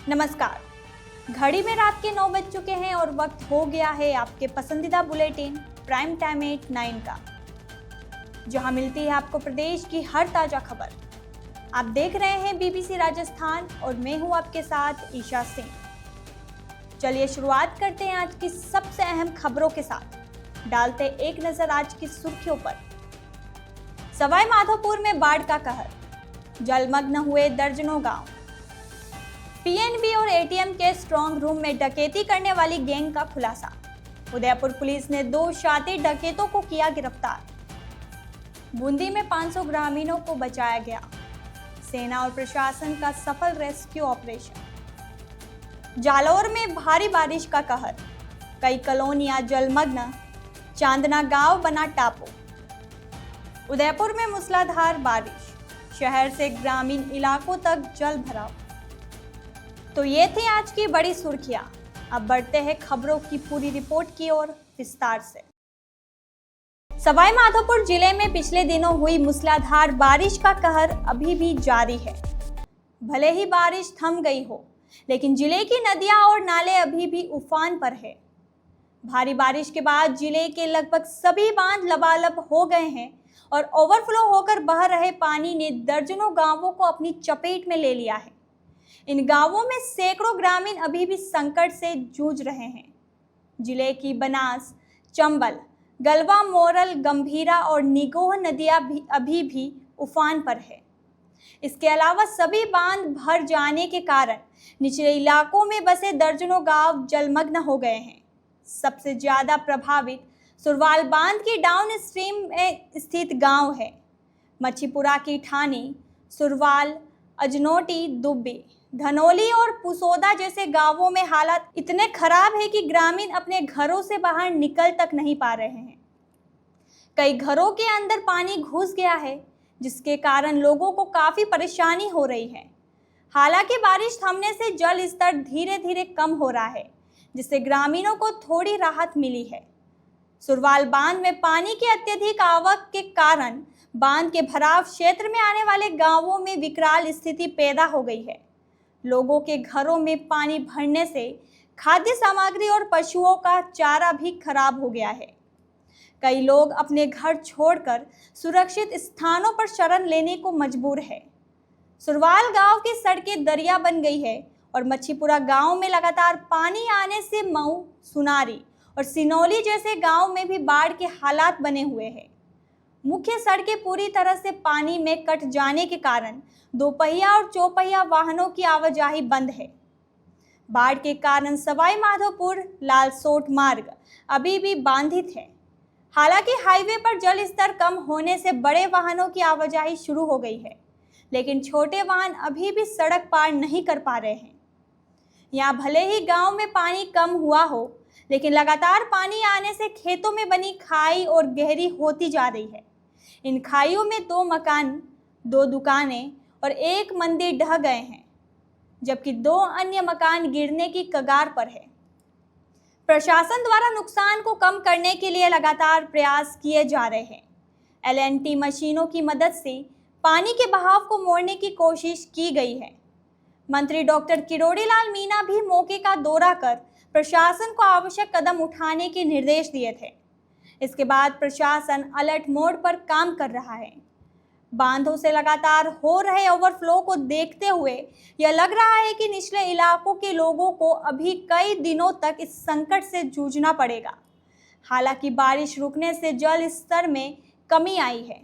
नमस्कार। घड़ी में रात के 9 बज चुके हैं और वक्त हो गया है आपके पसंदीदा बुलेटिन प्राइम टाइम 8-9 का, जहां मिलती है आपको प्रदेश की हर ताजा खबर। आप देख रहे हैं बीबीसी राजस्थान और मैं हूं आपके साथ ईशा सिंह। चलिए शुरुआत करते हैं आज की सबसे अहम खबरों के साथ। डालते एक नजर आज की सुर्खियों पर। सवाई माधोपुर में बाढ़ का कहर, जलमग्न हुए दर्जनों गांव। पीएनबी और एटीएम के स्ट्रांग रूम में डकैती करने वाली गैंग का खुलासा। उदयपुर पुलिस ने 2 शातिर डकैतों को किया गिरफ्तार। बूंदी में 500 ग्रामीणों को बचाया गया। सेना और प्रशासन का सफल रेस्क्यू ऑपरेशन। जालौर में भारी बारिश का कहर, कई कॉलोनियां जलमग्न, चांदना गांव बना टापू। उदयपुर में मूसलाधार बारिश, शहर से ग्रामीण इलाकों तक जल भराव। तो ये थी आज की बड़ी सुर्खियां। अब बढ़ते हैं खबरों की पूरी रिपोर्ट की ओर विस्तार से। सवाई माधोपुर जिले में पिछले दिनों हुई मूसलाधार बारिश का कहर अभी भी जारी है। भले ही बारिश थम गई हो, लेकिन जिले की नदियां और नाले अभी भी उफान पर है। भारी बारिश के बाद जिले के लगभग सभी बांध लबालब हो गए हैं और ओवरफ्लो होकर बह रहे पानी ने दर्जनों गांवों को अपनी चपेट में ले लिया है। इन गांवों में सैकड़ों ग्रामीण अभी भी संकट से जूझ रहे हैं। जिले की बनास, चंबल, गलवा, मोरल, गंभीरा और निगोह नदियां भी अभी भी उफान पर है। इसके अलावा सभी बांध भर जाने के कारण निचले इलाकों में बसे दर्जनों गांव जलमग्न हो गए हैं। सबसे ज्यादा प्रभावित सुरवाल बांध की डाउन स्ट्रीम में स्थित गांव है। मच्छीपुरा की ठानी, सुरवाल, अजनोटी, दुब्बी, धनोली और पुसोदा जैसे गांवों में हालात इतने खराब है कि ग्रामीण अपने घरों से बाहर निकल तक नहीं पा रहे हैं। कई घरों के अंदर पानी घुस गया है, जिसके कारण लोगों को काफी परेशानी हो रही है। हालांकि बारिश थमने से जल स्तर धीरे धीरे कम हो रहा है, जिससे ग्रामीणों को थोड़ी राहत मिली है। सुरवाल बांध में पानी की अत्यधिक आवक के कारण बांध के भराव क्षेत्र में आने वाले गांवों में विकराल स्थिति पैदा हो गई है। लोगों के घरों में पानी भरने से खाद्य सामग्री और पशुओं का चारा भी खराब हो गया है। कई लोग अपने घर छोड़कर सुरक्षित स्थानों पर शरण लेने को मजबूर है। सुरवाल गांव की सड़कें दरिया बन गई है और मच्छीपुरा गांव में लगातार पानी आने से मऊ, सुनारी और सिनौली जैसे गांव में भी बाढ़ के हालात बने हुए हैं। मुख्य सड़कें पूरी तरह से पानी में कट जाने के कारण दोपहिया और चौपहिया वाहनों की आवाजाही बंद है। बाढ़ के कारण सवाई माधोपुर लालसोट मार्ग अभी भी बाधित है। हालांकि हाईवे पर जल स्तर कम होने से बड़े वाहनों की आवाजाही शुरू हो गई है, लेकिन छोटे वाहन अभी भी सड़क पार नहीं कर पा रहे हैं। यहाँ भले ही गांव में पानी कम हुआ हो, लेकिन लगातार पानी आने से खेतों में बनी खाई और गहरी होती जा रही है। इन खाइयों में 2 मकान, 2 दुकानें और 1 मंदिर ढह गए हैं, जबकि 2 अन्य मकान गिरने की कगार पर है। प्रशासन द्वारा नुकसान को कम करने के लिए लगातार प्रयास किए जा रहे हैं। LNT मशीनों की मदद से पानी के बहाव को मोड़ने की कोशिश की गई है। मंत्री डॉक्टर किरोड़ी लाल मीणा भी मौके का दौरा कर प्रशासन को आवश्यक कदम उठाने के निर्देश दिए थे। इसके बाद प्रशासन अलर्ट मोड पर काम कर रहा है। बांधों से लगातार हो रहे ओवरफ्लो को देखते हुए यह लग रहा है कि निचले इलाकों के लोगों को अभी कई दिनों तक इस संकट से जूझना पड़ेगा। हालांकि बारिश रुकने से जल स्तर में कमी आई है,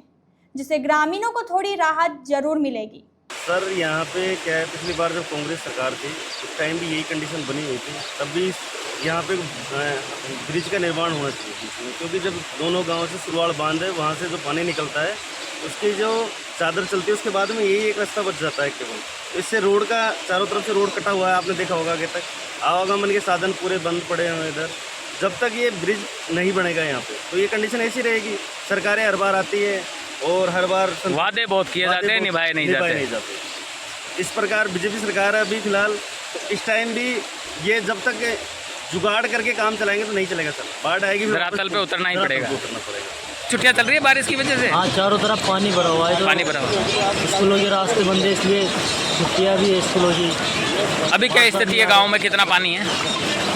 जिससे ग्रामीणों को थोड़ी राहत जरूर मिलेगी। सर, यहाँ पे क्या है, पिछली बार जब कांग्रेस सरकार थी उस टाइम भी यही कंडीशन बनी हुई थी। तब भी यहाँ पे ब्रिज का निर्माण होना चाहिए, क्योंकि जब दोनों गांव से सुरवाल बांध है, वहाँ से जो पानी निकलता है उसकी जो चादर चलती है उसके बाद में यही एक रास्ता बच जाता है केवल। इससे रोड का चारों तरफ से रोड कटा हुआ है, आपने देखा होगा आगे तक आवागमन के साधन पूरे बंद पड़े हैं इधर। जब तक ये ब्रिज नहीं बनेगा यहाँ पे तो ये कंडीशन ऐसी रहेगी। सरकारें हर बार आती है और हर बार वादे बहुत किए जाते हैं, निभाए नहीं जाते। इस प्रकार बीजेपी सरकार है अभी फिलहाल, तो इस टाइम भी ये जब तक जुगाड़ करके काम चलाएंगे तो नहीं चलेगा सर। बाढ़ आएगी, धरातल पे उतरना ही पड़ेगा। छुट्टियां चल रही है बारिश की वजह से? हाँ, चारों तरफ पानी भरा हुआ है, तो पानी भरा हुआ है। स्कूलों के रास्ते बंद है, इसलिए छुट्टियाँ भी है स्कूलों की। अभी क्या स्थिति है गांव में, कितना पानी है?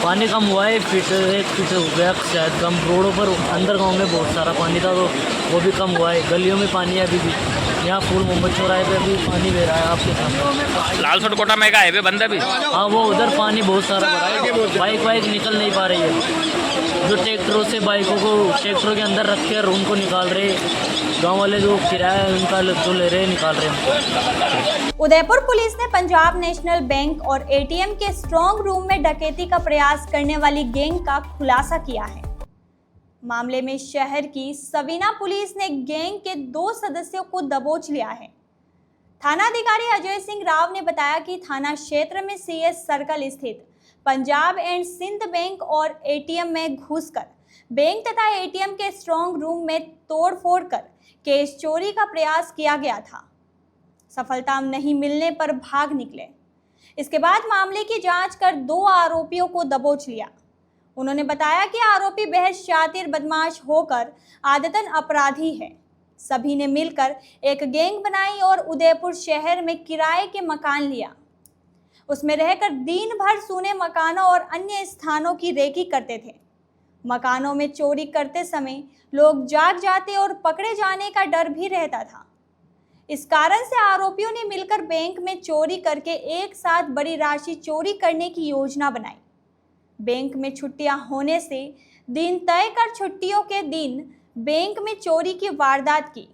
पानी कम हुआ है, 1 फीट हो गया शायद कम। रोडों पर अंदर गांव में बहुत सारा पानी था, तो वो भी कम हुआ है। गलियों में पानी है अभी भी। यहाँ फूल मोहम्मद चौराहे पे अभी पानी बह रहा है आपके सामने। लालसोट कोटा में का हाईवे बंद है अभी? हाँ, वो उधर पानी बहुत सारा भरा है, बाइक निकल नहीं पा रही है। जो ट्रैक्टरों से बाइकों को ट्रैक्टरों के अंदर रख कर उनको निकाल रहे, गांव वाले जो किराया उनका जो ले रहे निकाल रहे हैं। उदयपुर पुलिस ने पंजाब नेशनल बैंक और एटीएम के स्ट्रांग रूम में डकैती का प्रयास करने वाली गैंग का खुलासा किया है। मामले में शहर की सवीना पुलिस ने गैंग के 2 सदस्यों को दबोच लिया है। थानाधिकारी अजय सिंह राव ने बताया कि थाना क्षेत्र में सीएस सर्कल स्थित पंजाब एंड सिंध बैंक और एटीएम में घुसकर बैंक तथा एटीएम के स्ट्रांग रूम में तोड़फोड़ कर कैश चोरी का प्रयास किया गया था। सफलता नहीं मिलने पर भाग निकले। इसके बाद मामले की जांच कर 2 आरोपियों को दबोच लिया। उन्होंने बताया कि आरोपी बेहद शातिर बदमाश होकर आदतन अपराधी है। सभी ने मिलकर एक गैंग बनाई और उदयपुर शहर में किराए के मकान लिया। उसमें रहकर दिन भर सूने मकानों और अन्य स्थानों की रेकी करते थे। मकानों में चोरी करते समय लोग जाग जाते और पकड़े जाने का डर भी रहता था। इस कारण से आरोपियों ने मिलकर बैंक में चोरी करके एक साथ बड़ी राशि चोरी करने की योजना बनाई। बैंक में छुट्टियां होने से दिन तय कर छुट्टियों के दिन बैंक में चोरी की वारदात की।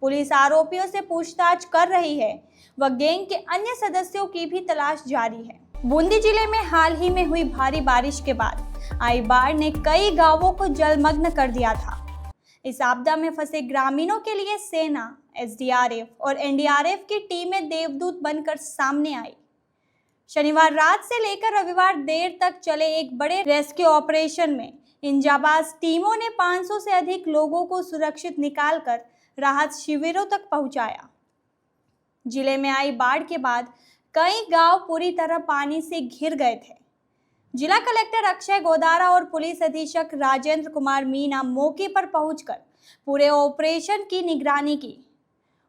पुलिस आरोपियों से पूछताछ कर रही है व गैंग के अन्य सदस्यों की भी तलाश जारी है। बूंदी जिले में हाल ही में हुई भारी बारिश के बाद आई बाढ़ ने कई गांवों को जलमग्न कर दिया था। इस आपदा में फंसे ग्रामीणों के लिए सेना, एसडीआरएफ और एनडीआरएफ की टीमें देवदूत बनकर सामने आई। शनिवार रात से लेकर रविवार देर तक चले एक बड़े रेस्क्यू ऑपरेशन में इन जाबाज टीमों ने 500 से अधिक लोगों को सुरक्षित निकालकर राहत शिविरों तक पहुंचाया। जिले में आई बाढ़ के बाद कई गांव पूरी तरह पानी से घिर गए थे। जिला कलेक्टर अक्षय गोदारा और पुलिस अधीक्षक राजेंद्र कुमार मीना मौके पर पहुंचकर पूरे ऑपरेशन की निगरानी की।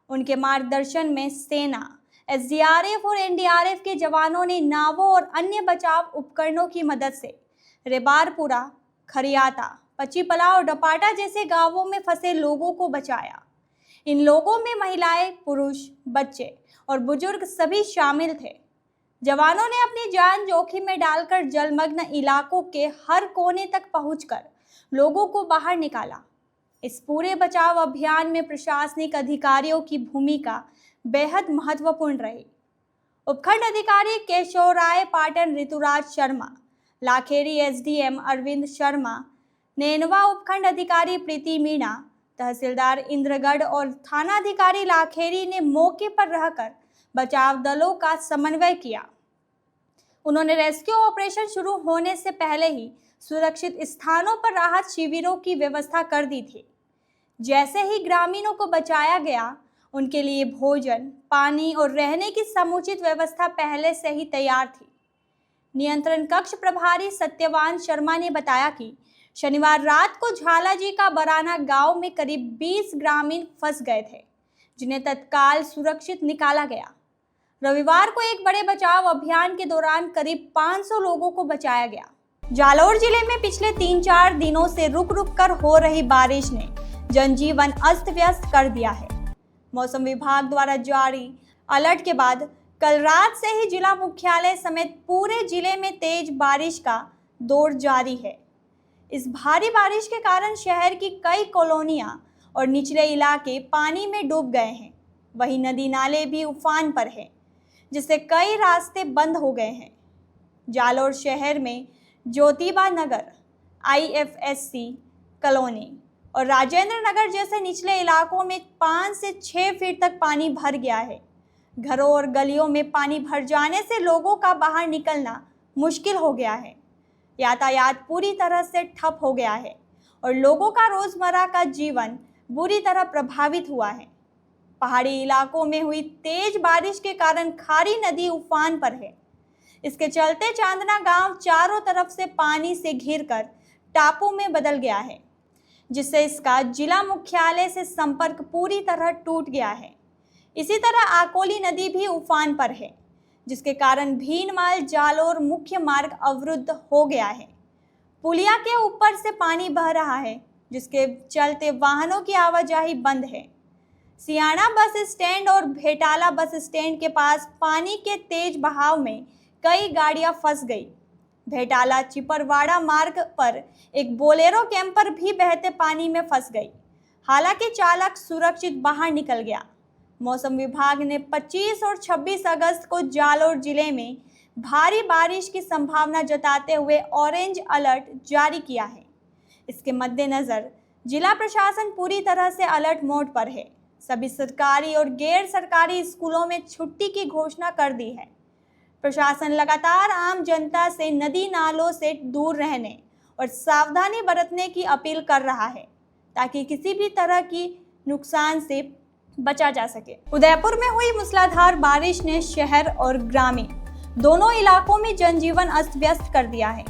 उनके मार्गदर्शन में सेना, एसडीआरएफ और एनडीआरएफ के जवानों ने नावों और अन्य बचाव उपकरणों की मदद से रेबारपुरा, खरियाता, पचीपला और डपाटा जैसे गांवों में फंसे लोगों को बचाया। इन लोगों में महिलाएं, पुरुष, बच्चे और बुजुर्ग सभी शामिल थे। जवानों ने अपनी जान जोखिम में डालकर जलमग्न इलाकों के हर कोने तक पहुंचकर लोगों को बाहर निकाला। इस पूरे बचाव अभियान में प्रशासनिक अधिकारियों की भूमिका बेहद महत्वपूर्ण रही। उपखंड अधिकारी केशव राय पाटन, ऋतुराज शर्मा, लाखेरी एसडीएम अरविंद शर्मा, नेनवा उपखंड अधिकारी प्रीति मीणा, तहसीलदार इंद्रगढ़ और थानाधिकारी लाखेरी ने मौके पर रहकर बचाव दलों का समन्वय किया। उन्होंने रेस्क्यू ऑपरेशन शुरू होने से पहले ही सुरक्षित स्थानों पर राहत शिविरों की व्यवस्था कर दी थी। जैसे ही ग्रामीणों को बचाया गया, उनके लिए भोजन, पानी और रहने की समुचित व्यवस्था पहले से ही तैयार थी। नियंत्रण कक्ष प्रभारी सत्यवान शर्मा ने बताया कि शनिवार रात को झालाजी का बराना गांव में करीब 20 ग्रामीण फंस गए थे, जिन्हें तत्काल सुरक्षित निकाला गया। रविवार को एक बड़े बचाव अभियान के दौरान करीब 500 लोगों को बचाया गया। जालौर जिले में पिछले 3-4 दिनों से रुक रुक कर हो रही बारिश ने जनजीवन अस्त व्यस्त कर दिया है। मौसम विभाग द्वारा जारी अलर्ट के बाद कल रात से ही जिला मुख्यालय समेत पूरे जिले में तेज बारिश का दौर जारी है। इस भारी बारिश के कारण शहर की कई कॉलोनियां और निचले इलाके पानी में डूब गए हैं। वहीं नदी नाले भी उफान पर हैं, जिससे कई रास्ते बंद हो गए हैं। जालौर शहर में ज्योतिबा नगर, आईएफएससी कॉलोनी और राजेंद्र नगर जैसे निचले इलाकों में 5 से 6 फीट तक पानी भर गया है। घरों और गलियों में पानी भर जाने से लोगों का बाहर निकलना मुश्किल हो गया है। यातायात पूरी तरह से ठप हो गया है और लोगों का रोजमर्रा का जीवन बुरी तरह प्रभावित हुआ है। पहाड़ी इलाकों में हुई तेज बारिश के कारण खारी नदी उफान पर है। इसके चलते चांदना गांव चारों तरफ से पानी से घिरकर टापू में बदल गया है, जिससे इसका जिला मुख्यालय से संपर्क पूरी तरह टूट गया है। इसी तरह आकोली नदी भी उफान पर है, जिसके कारण भीनमाल जालोर मुख्य मार्ग अवरुद्ध हो गया है। पुलिया के ऊपर से पानी बह रहा है, जिसके चलते वाहनों की आवाजाही बंद है। सियाना बस स्टैंड और भेटाला बस स्टैंड के पास पानी के तेज बहाव में कई गाड़ियां फंस गई। भेटाला चिपरवाड़ा मार्ग पर एक बोलेरो कैंपर भी बहते पानी में फंस गई। हालांकि चालक सुरक्षित बाहर निकल गया। मौसम विभाग ने 25 और 26 अगस्त को जालोर जिले में भारी बारिश की संभावना जताते हुए ऑरेंज अलर्ट जारी किया है। इसके मद्देनजर जिला प्रशासन पूरी तरह से अलर्ट मोड पर है। सभी सरकारी और गैर सरकारी स्कूलों में छुट्टी की घोषणा कर दी है। प्रशासन लगातार आम जनता से नदी नालों से दूर रहने और सावधानी बरतने की अपील कर रहा है, ताकि किसी भी तरह की नुकसान से बचा जा सके। उदयपुर में हुई मूसलाधार बारिश ने शहर और ग्रामीण दोनों इलाकों में जनजीवन अस्त व्यस्त कर दिया है।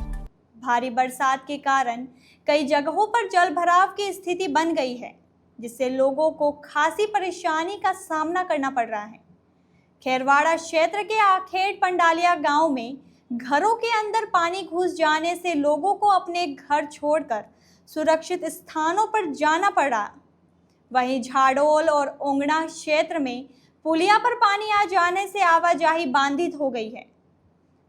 भारी बरसात के कारण कई जगहों पर जलभराव की स्थिति बन गई है, जिससे लोगों को खासी परेशानी का सामना करना पड़ रहा है। खैरवाड़ा क्षेत्र के आखेड़ पंडालिया गांव में घरों के अंदर पानी घुस जाने से लोगों को अपने घर छोड़कर सुरक्षित स्थानों पर जाना पड़ रहा। वहीं झाड़ोल और ओंगड़ा क्षेत्र में पुलिया पर पानी आ जाने से आवाजाही बाधित हो गई है,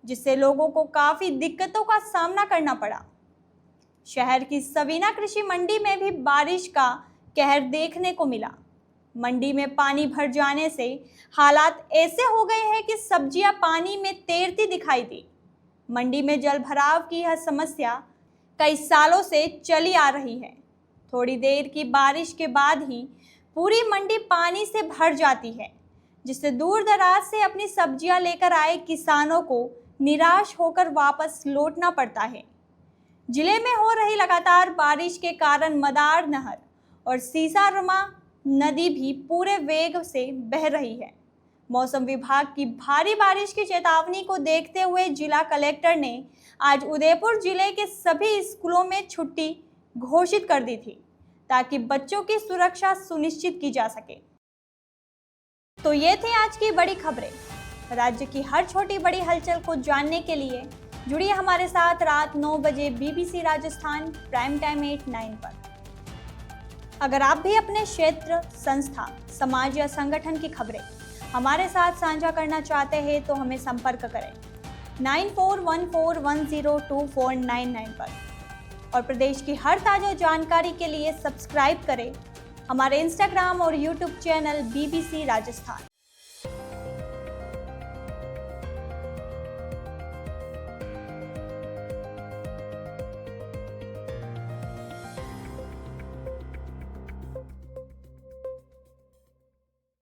जिससे लोगों को काफ़ी दिक्कतों का सामना करना पड़ा। शहर की सवीना कृषि मंडी में भी बारिश का कहर देखने को मिला। मंडी में पानी भर जाने से हालात ऐसे हो गए हैं कि सब्जियां पानी में तैरती दिखाई दी। मंडी में जलभराव की यह समस्या कई सालों से चली आ रही है। थोड़ी देर की बारिश के बाद ही पूरी मंडी पानी से भर जाती है, जिससे दूर दराज से अपनी सब्जियां लेकर आए किसानों को निराश होकर वापस लौटना पड़ता है। जिले में हो रही लगातार बारिश के कारण मदार नहर और सीसारमा नदी भी पूरे वेग से बह रही है। मौसम विभाग की भारी बारिश की चेतावनी को देखते हुए जिला कलेक्टर ने आज उदयपुर जिले के सभी स्कूलों में छुट्टी घोषित कर दी थी, ताकि बच्चों की सुरक्षा सुनिश्चित की जा सके। तो ये थी आज की बड़ी खबरें। राज्य की हर छोटी बड़ी हलचल को जानने के लिए जुड़िए हमारे साथ रात 9 बजे BBC राजस्थान प्राइम टाइम 8-9 पर। अगर आप भी अपने क्षेत्र, संस्था, समाज या संगठन की खबरें हमारे साथ साझा करना चाहते हैं तो हमें संपर्क करें 9414102499 पर। और प्रदेश की हर ताज़ा जानकारी के लिए सब्सक्राइब करें हमारे इंस्टाग्राम और यूट्यूब चैनल BBC राजस्थान।